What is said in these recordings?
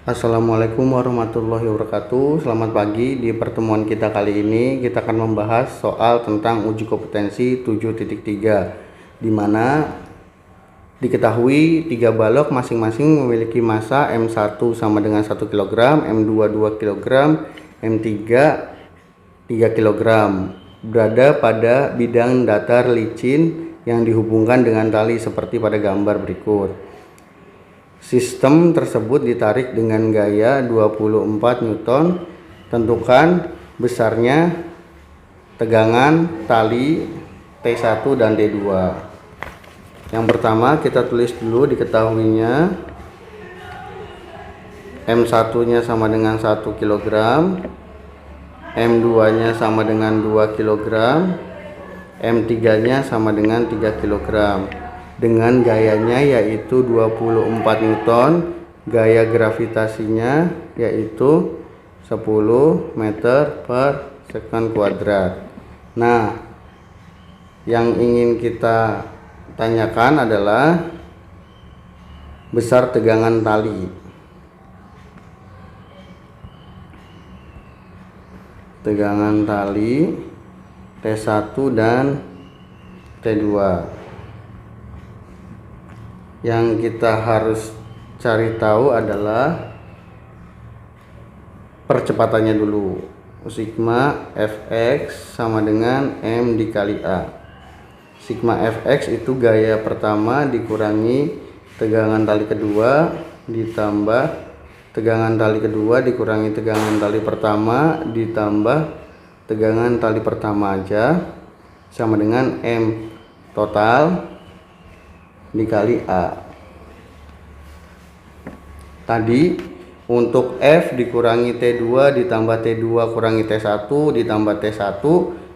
Assalamualaikum warahmatullahi wabarakatuh. Selamat pagi. Di pertemuan kita kali ini kita akan membahas soal tentang uji kompetensi 7.3, di mana diketahui 3 balok masing-masing memiliki massa M1 sama dengan 1 kg, M2 2 kg, M3 3 kg, berada pada bidang datar licin yang dihubungkan dengan tali seperti pada gambar berikut. Sistem tersebut ditarik dengan gaya 24 Newton. Tentukan besarnya tegangan tali T1 dan T2. Yang pertama kita tulis dulu diketahuinya M1 nya sama dengan 1 kg, M2 nya sama dengan 2 kg, M3 nya sama dengan 3 kg, dengan gayanya yaitu 24 Newton, gaya gravitasinya yaitu 10 meter per second kuadrat. Nah, yang ingin kita tanyakan adalah besar tegangan tali. Tegangan tali T1 dan T2. Yang kita harus cari tahu adalah percepatannya dulu. Sigma Fx sama dengan M dikali A. Sigma Fx itu gaya pertama dikurangi tegangan tali kedua ditambah tegangan tali kedua dikurangi tegangan tali pertama ditambah tegangan tali pertama aja, sama dengan M total dikali A. Tadi untuk F dikurangi T2 ditambah T2 kurangi T1 ditambah T1,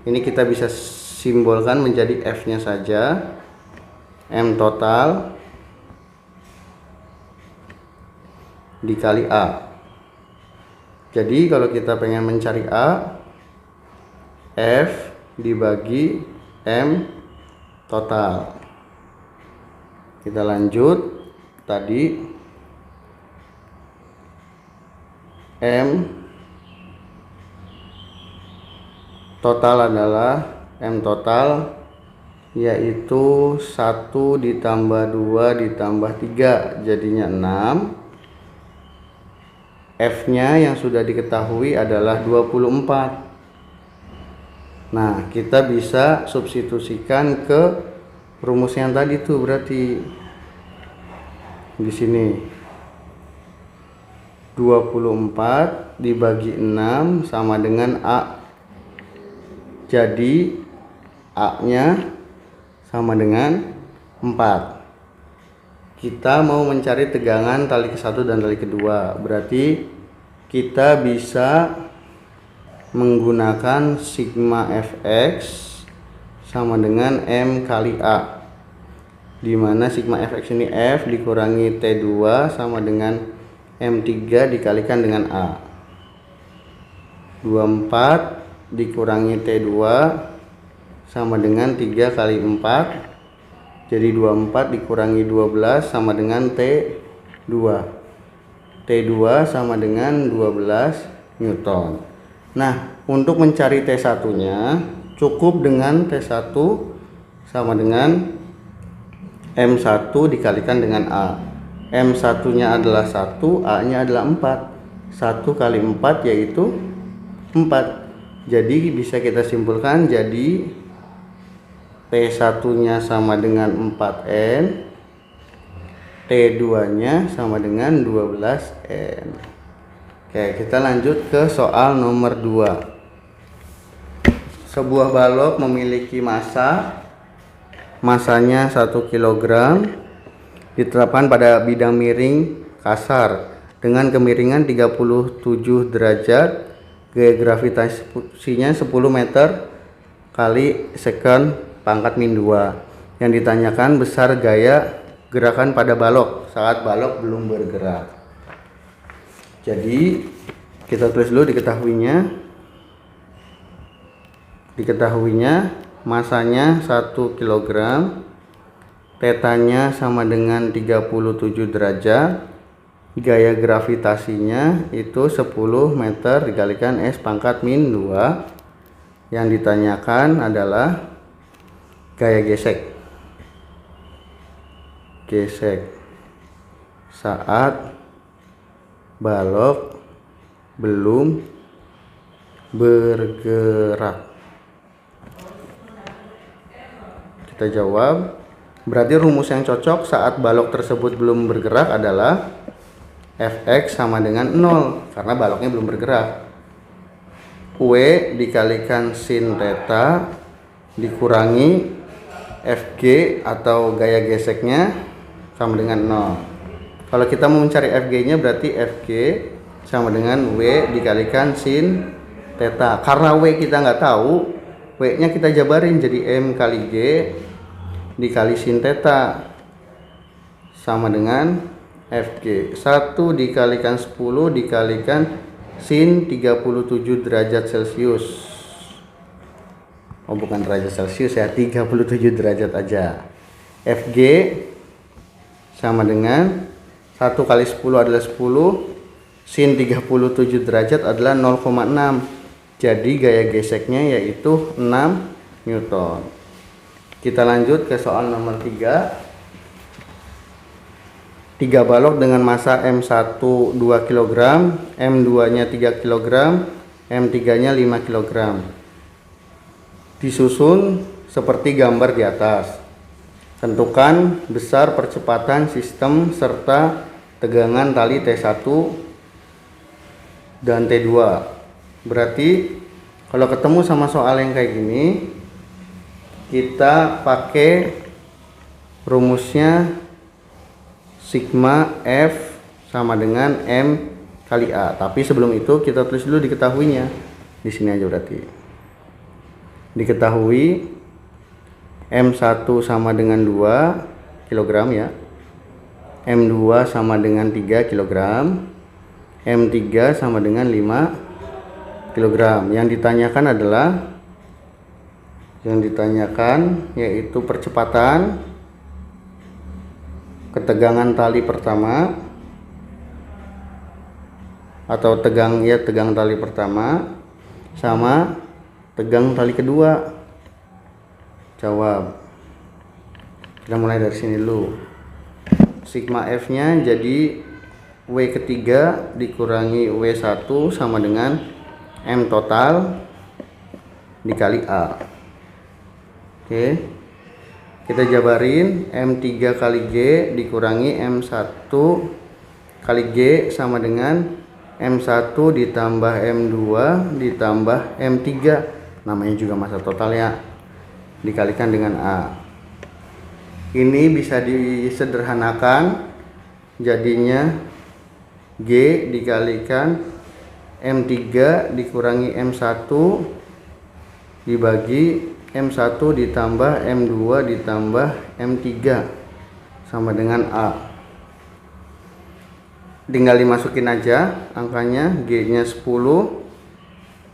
ini kita bisa simbolkan menjadi F nya saja, M total dikali A. Jadi kalau kita pengen mencari A, F dibagi M total. Kita lanjut. Tadi M total adalah M total yaitu 1 ditambah 2 ditambah 3 jadinya 6. F nya yang sudah diketahui adalah 24. Nah, kita bisa substitusikan ke rumus yang tadi tuh, berarti di sini 24 dibagi 6 sama dengan A. Jadi A nya sama dengan 4. Kita mau mencari tegangan tali ke-1 dan tali kedua, berarti kita bisa menggunakan sigma Fx sama dengan M kali A, di mana sigma Fx ini F dikurangi T2 sama dengan M3 dikalikan dengan A. 24 dikurangi T2 sama dengan 3 kali 4, jadi 24 dikurangi 12 sama dengan T2. T2 sama dengan 12 Newton. Nah, untuk mencari T1 nya cukup dengan T1 sama dengan M1 dikalikan dengan A. M1 nya adalah 1, A nya adalah 4. 1 kali 4 yaitu 4. Jadi bisa kita simpulkan, jadi T1 nya sama dengan 4N, T2 nya sama dengan 12N. Oke, kita lanjut ke soal nomor 2. Sebuah balok memiliki massanya 1 kg, diterapkan pada bidang miring kasar dengan kemiringan 37 derajat, gaya gravitasinya 10 meter kali second pangkat min 2. Yang ditanyakan besar gaya gerakan pada balok saat balok belum bergerak. Jadi kita tulis dulu diketahuinya masanya 1 kg, tetanya sama dengan 37 derajat, gaya gravitasinya itu 10 meter dikalikan S pangkat min 2. Yang ditanyakan adalah gaya gesek saat balok belum bergerak. Kita jawab, berarti rumus yang cocok saat balok tersebut belum bergerak adalah Fx sama dengan 0 karena baloknya belum bergerak. W dikalikan sin theta dikurangi Fg atau gaya geseknya sama dengan 0. Kalau kita mau mencari Fg nya berarti Fg sama dengan W dikalikan sin theta. Karena W kita nggak tahu, W nya kita jabarin jadi M kali G dikali sin theta sama dengan Fg. 1 dikalikan 10 dikalikan sin 37 derajat Celcius. Oh bukan derajat Celcius ya, 37 derajat aja. Fg sama dengan 1 kali 10 adalah 10, sin 37 derajat adalah 0,6. Jadi gaya geseknya yaitu 6 Newton. Kita lanjut ke soal nomor 3. 3 balok dengan masa M1 2 kg, M2 nya 3 kg, M3 nya 5 kg. Disusun seperti gambar di atas. Tentukan besar percepatan sistem serta tegangan tali T1 dan T2. Berarti kalau ketemu sama soal yang kayak gini, kita pakai rumusnya sigma F sama dengan M kali A. Tapi sebelum itu kita tulis dulu diketahuinya. Di sini aja berarti. Diketahui M1 sama dengan 2 kg ya. M2 sama dengan 3 kg. M3 sama dengan 5 kg. Yang ditanyakan yaitu percepatan, ketegangan tali pertama atau tegang tali pertama sama tegang tali kedua. Jawab. Kita mulai dari sini dulu. Sigma F nya jadi W ketiga dikurangi W1 sama dengan M total dikali A. Oke, kita jabarin. M3 kali G dikurangi M1 kali G sama dengan M1 ditambah M2 ditambah M3, namanya juga massa total ya, dikalikan dengan A. Ini bisa disederhanakan, jadinya G dikalikan M3 dikurangi M1 dibagi M1 ditambah M2 ditambah M3 sama dengan A. Tinggal dimasukin aja angkanya. G nya 10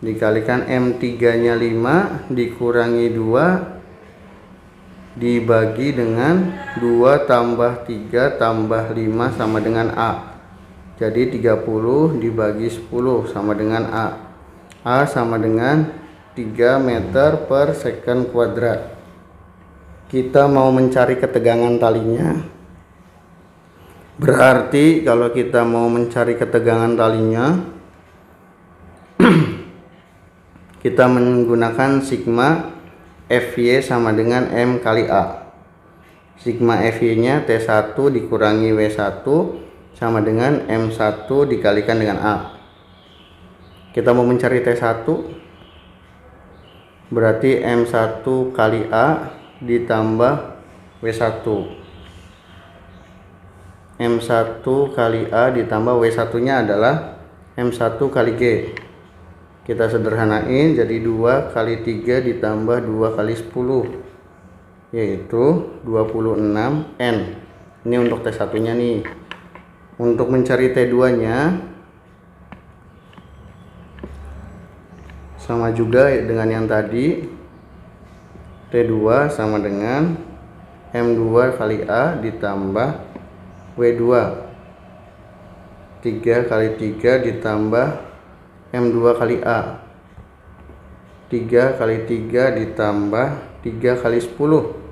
dikalikan M3 nya 5 dikurangi 2 dibagi dengan 2 tambah 3 tambah 5 sama dengan A. Jadi 30 dibagi 10 sama dengan A. A sama dengan 3 meter per second kuadrat. Kita mau mencari ketegangan talinya. Berarti kalau kita mau mencari ketegangan talinya kita menggunakan sigma Fy sama dengan M kali A. Sigma Fy nya T1 dikurangi W1 sama dengan M1 dikalikan dengan A. Kita mau mencari T1, berarti M1 kali A ditambah W1. M1 kali A ditambah W1 nya adalah M1 kali G. Kita sederhanain jadi 2 kali 3 ditambah 2 kali 10 yaitu 26N. Ini untuk T1 nya nih. Untuk mencari T2 nya sama juga dengan yang tadi. T2 sama dengan M2 kali A ditambah W2. 3 kali 3 ditambah M2 kali A. 3 kali 3 ditambah 3 kali 10.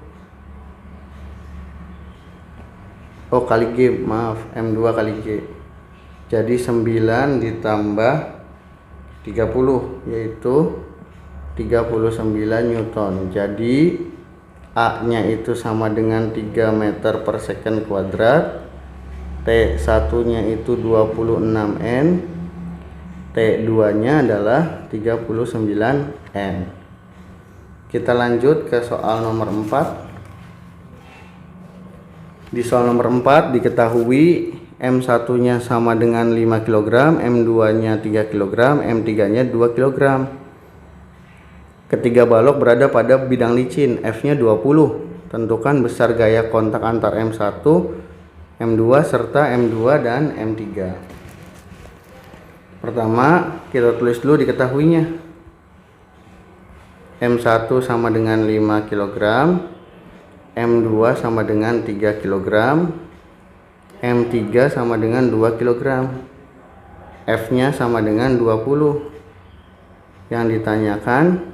Oh, kali G, maaf, M2 kali G. Jadi 9 ditambah 30, yaitu 39 Newton. Jadi A nya itu sama dengan 3 meter per second kuadrat. T1 nya itu 26 N. T2 nya adalah 39 N. Kita lanjut ke soal nomor 4. Di soal nomor 4 diketahui M1 nya sama dengan 5 kg, M2 nya 3 kg, M3 nya 2 kg. Ketiga balok berada pada bidang licin, F nya 20. Tentukan besar gaya kontak antar M1, M2 serta M2 dan M3. Pertama, kita tulis dulu diketahuinya. M1 sama dengan 5 kg, M2 sama dengan 3 kg, M3 sama dengan 2 kg. F nya sama dengan 20. Yang ditanyakan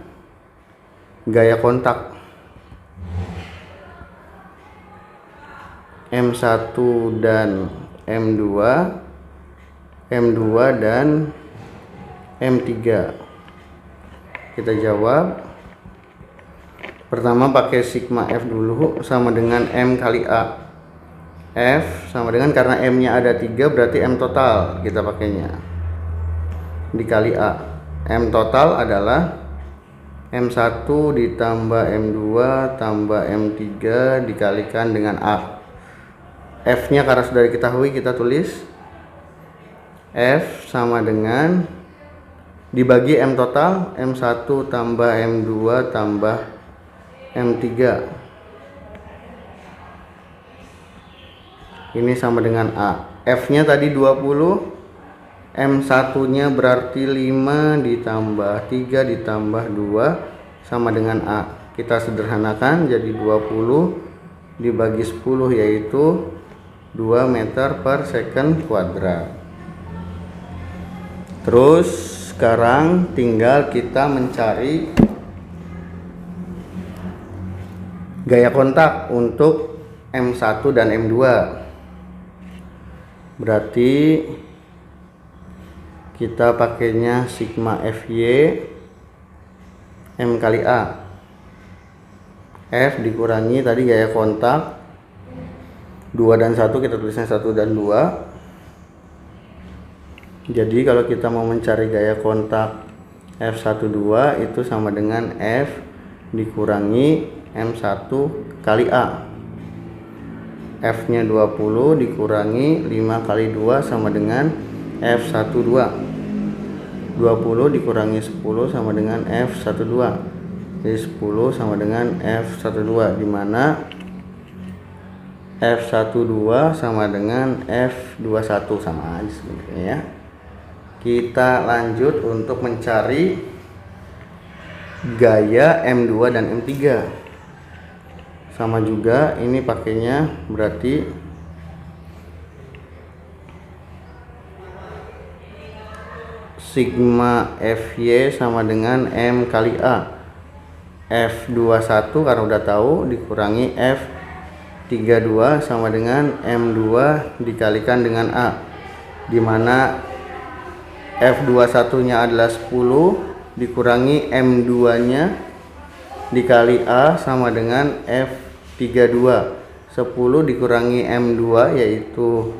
gaya kontak M1 dan M2, M2 dan M3. Kita jawab. Pertama pakai sigma F dulu, sama dengan M kali A. F sama dengan, karena M nya ada 3 berarti M total kita pakainya, dikali A. M total adalah M1 ditambah M2 tambah M3 dikalikan dengan A. F nya karena sudah diketahui, kita tulis F sama dengan dibagi M total, M1 tambah M2 tambah M3. Ini sama dengan A. F nya tadi 20, M1 nya berarti 5 ditambah 3 ditambah 2 sama dengan A. Kita sederhanakan jadi 20 dibagi 10, yaitu 2 meter per second kuadrat. Terus sekarang tinggal kita mencari gaya kontak untuk M1 dan M2. Berarti kita pakainya sigma Fy M kali A. F dikurangi tadi gaya kontak 2 dan 1, kita tulisnya 1 dan 2. Jadi kalau kita mau mencari gaya kontak F12 itu sama dengan F dikurangi M1 kali A. F nya 20 dikurangi 5 kali 2 sama dengan F12. 20 dikurangi 10 sama dengan F12. Jadi 10 sama dengan F12, dimana F12 sama dengan F21, sama aja sebenarnya ya. Kita lanjut untuk mencari gaya M2 dan M3. Sama juga ini pakainya berarti sigma Fy sama dengan M kali A. F21 karena udah tahu dikurangi F32 sama dengan M2 dikalikan dengan A, dimana F21 nya adalah 10 dikurangi M2 nya dikali A sama dengan F32. 10 dikurangi M2 yaitu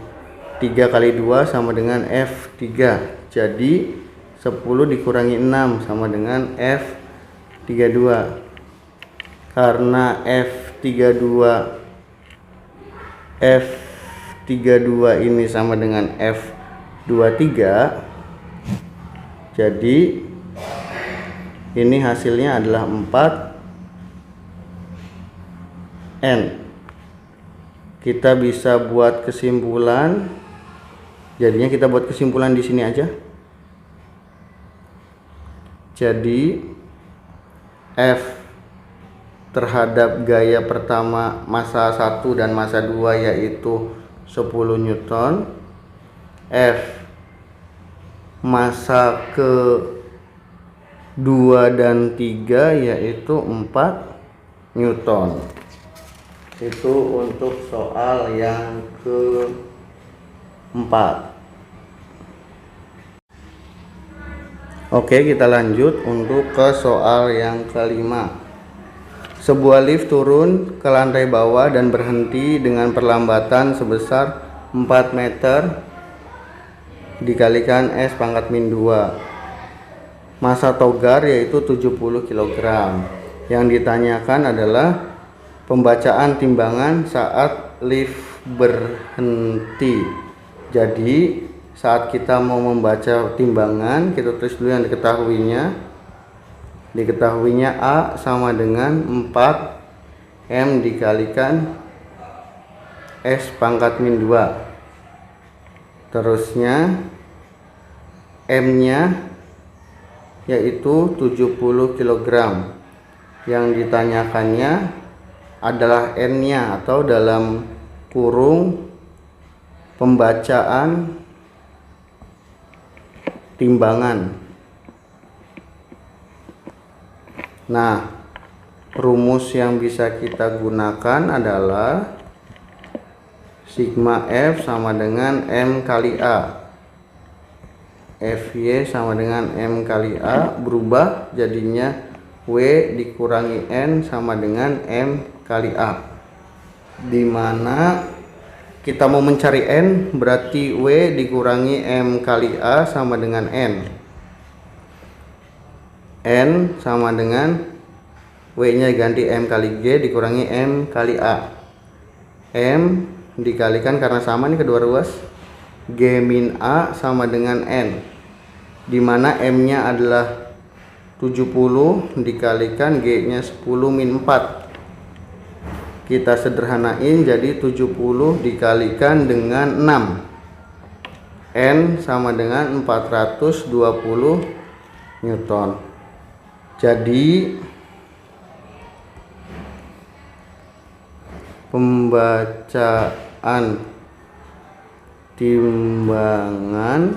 3 kali 2 sama dengan F3. Jadi 10 dikurangi 6 sama dengan F32. Karena F32 ini sama dengan F23, jadi ini hasilnya adalah 4N. Kita bisa buat kesimpulan, jadinya kita buat kesimpulan di sini aja. Jadi F terhadap gaya pertama massa 1 dan massa 2 yaitu 10 Newton. F massa ke 2 dan 3 yaitu 4 Newton. Itu untuk soal yang keempat. Oke, kita lanjut untuk ke soal yang kelima. Sebuah lift turun ke lantai bawah dan berhenti dengan perlambatan sebesar 4 meter dikalikan S pangkat min 2. Massa togar yaitu 70 kg. Yang ditanyakan adalah pembacaan timbangan saat lift berhenti. Jadi saat kita mau membaca timbangan, kita tulis dulu yang diketahuinya. Diketahuinya A sama dengan 4 M dikalikan S pangkat min 2. Terusnya M nya yaitu 70 kg. Yang ditanyakannya adalah N nya atau dalam kurung pembacaan timbangan. Nah, rumus yang bisa kita gunakan adalah sigma F sama dengan M kali A. Fy sama dengan M kali A berubah jadinya W dikurangi N sama dengan M kali A. Dimana kita mau mencari N berarti W dikurangi M kali A sama dengan N. N sama dengan W nya ganti M kali G dikurangi M kali A. M dikalikan karena sama nih kedua ruas, G min A sama dengan N, dimana M nya adalah 70 dikalikan G nya 10 min 4. Kita sederhanain jadi 70 dikalikan dengan 6. N sama dengan 420 Newton. Jadi pembacaan timbangan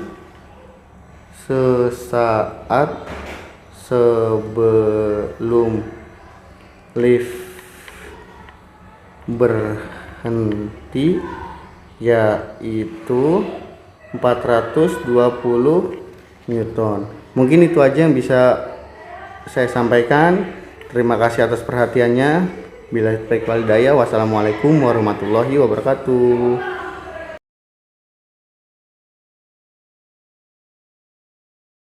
sesaat sebelum lift berhenti yaitu 420 Newton. Mungkin itu aja yang bisa saya sampaikan. Terima kasih atas perhatiannya. Billahi taufiq wal hidayah. Wassalamualaikum warahmatullahi wabarakatuh.